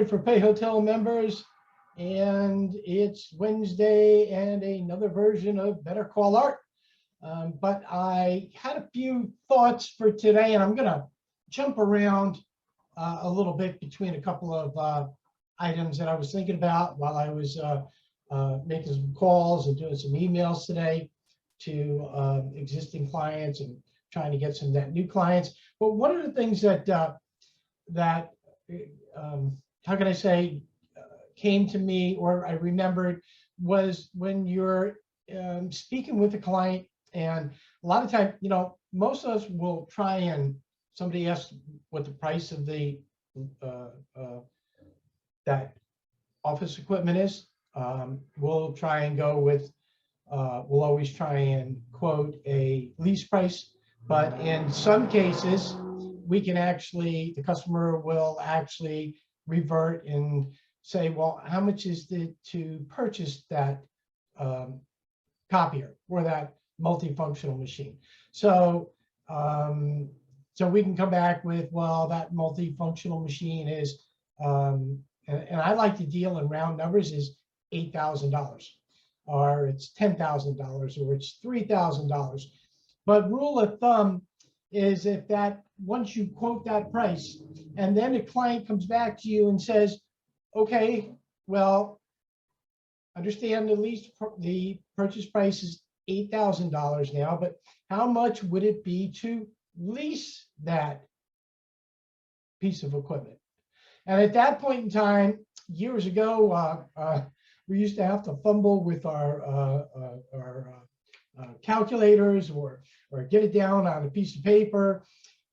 Alfred for Pay Hotel members, and it's Wednesday and another version of Better Call Art. But I had a few thoughts for today, and I'm going to jump around a little bit between a couple of items that I was thinking about while I was making some calls and doing some emails today to existing clients and trying to get some net new clients. But one of the things that how can I say, came to me or I remembered was when you're speaking with a client, and a lot of time, most of us will try and somebody asks what the price of the that office equipment is. We'll try and go with, we'll always try and quote a lease price, but in some cases, we can actually, the customer will actually revert and say, well, how much is it to purchase that copier or that multifunctional machine? So, so we can come back with, well, that multifunctional machine is, and I like to deal in round numbers, is $8,000, or it's $10,000, or it's $3,000. But rule of thumb is if that, once you quote that price, and then a client comes back to you and says, okay, well, understand the purchase price is $8,000 now, but how much would it be to lease that piece of equipment? And at that point in time, years ago, we used to have to fumble with our calculators or get it down on a piece of paper.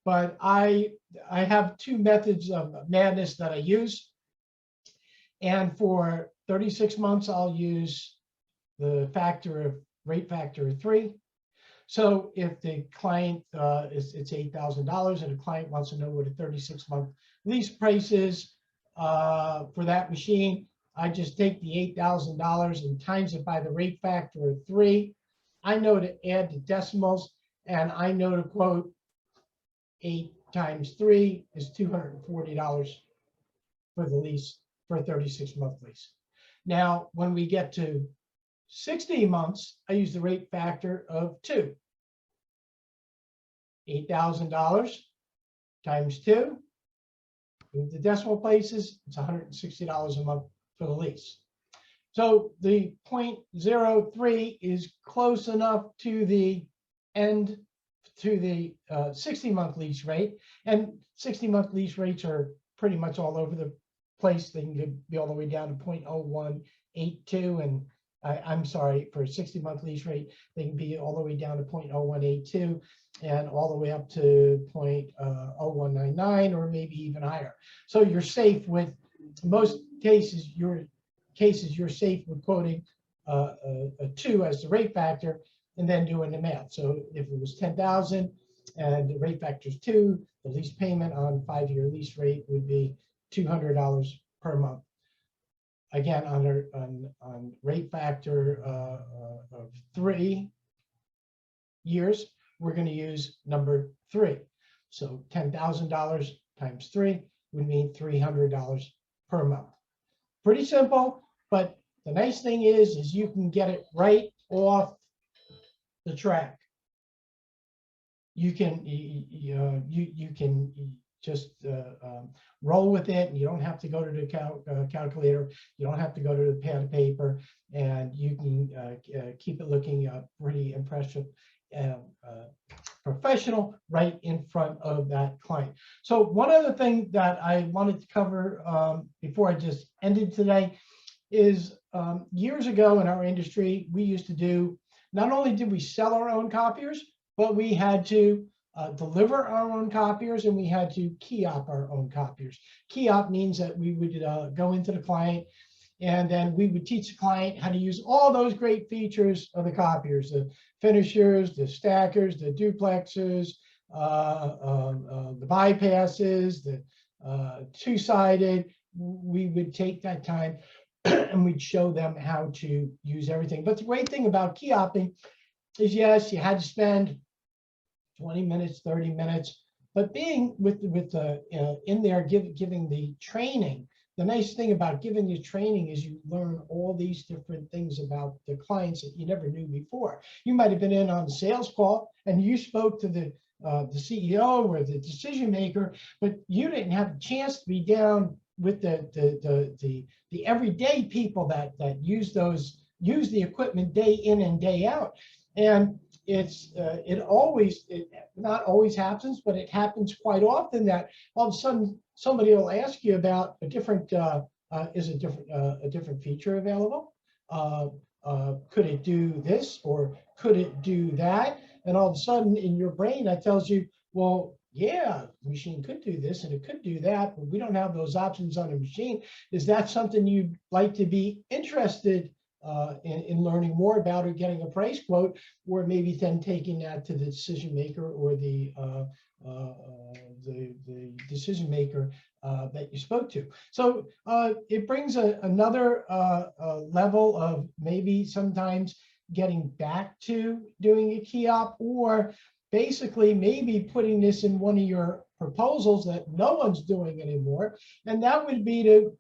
But I have two methods of madness that I use. And for 36 months, I'll use the rate factor of 3. So if the client, it's $8,000 and the client wants to know what a 36-month lease price is for that machine, I just take the $8,000 and times it by the rate factor of 3. I know to add the decimals, and I know to quote 8 times 3 is $240 for the lease, for a 36-month lease. Now, when we get to 60 months, I use the rate factor of 2. $8,000 times 2. With the decimal places, it's $160 a month for the lease. So the 0.03 is close enough to the end, to the 60-month lease rate. And 60-month lease rates are pretty much all over the place. They can be all the way down to 0.0182. And I'm sorry, for a 60-month lease rate, they can be all the way down to 0.0182 and all the way up to 0.0199 or maybe even higher. So you're safe with most cases. You're safe with quoting a 2 as the rate factor and then doing the math. So if it was 10,000 and the rate factor is 2, the lease payment on 5-year lease rate would be $200 per month. Again, on rate factor of 3 years, we're going to use number 3. So $10,000 times 3 would mean $300 per month. Pretty simple, but the nice thing is you can get it right off the track. You can you can just roll with it, and you don't have to go to the calculator. You don't have to go to the pad of paper, and you can keep it looking pretty impressive, professional, right in front of that client. So one other thing that I wanted to cover before I just ended today is years ago in our industry, we used to do, not only did we sell our own copiers, but we had to deliver our own copiers, and we had to key-op our own copiers. Key-op means that we would go into the client, and then we would teach the client how to use all those great features of the copiers, the finishers, the stackers, the duplexers, the bypasses, the two-sided. We would take that time and we'd show them how to use everything. But the great thing about key-opping is, yes, you had to spend 20 minutes, 30 minutes, but being with in there, giving the training the nice thing about giving you training is you learn all these different things about the clients that you never knew before. You might have been in on the sales call and you spoke to the CEO or the decision maker, but you didn't have a chance to be down with the everyday people that use the equipment day in and day out. And it not always happens, but it happens quite often that all of a sudden somebody will ask you about a different a different feature available. Could it do this or could it do that? And all of a sudden in your brain that tells you, well, yeah, the machine could do this and it could do that, but we don't have those options on a machine. Is that something you'd like to be interested in learning more about or getting a price quote, or maybe then taking that to the decision maker or the decision maker that you spoke to? So it brings another level of maybe sometimes getting back to doing a key op, or basically maybe putting this in one of your proposals that no one's doing anymore. And that would be to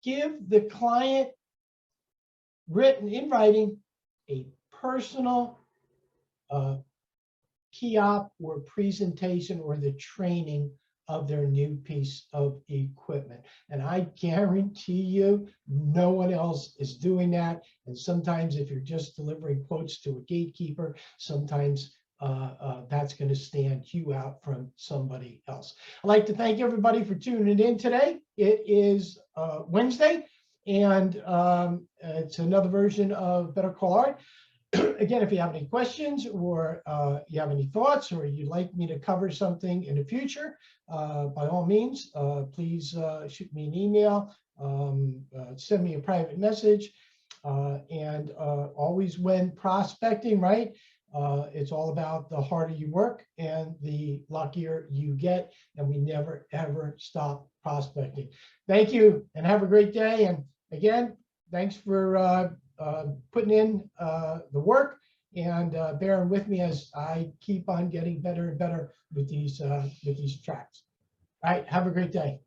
give the client written in writing a personal key op or presentation or the training of their new piece of equipment. And I guarantee you, no one else is doing that. And sometimes if you're just delivering quotes to a gatekeeper, sometimes that's going to stand you out from somebody else. I'd like to thank everybody for tuning in today. It is Wednesday, and it's another version of Better Call Art. Again, if you have any questions or you have any thoughts or you'd like me to cover something in the future, by all means, please shoot me an email, send me a private message, and always when prospecting, right? It's all about the harder you work and the luckier you get, and we never, ever stop prospecting. Thank you and have a great day. And again, thanks for putting in the work and bearing with me as I keep on getting better and better with these tracks. All right, have a great day.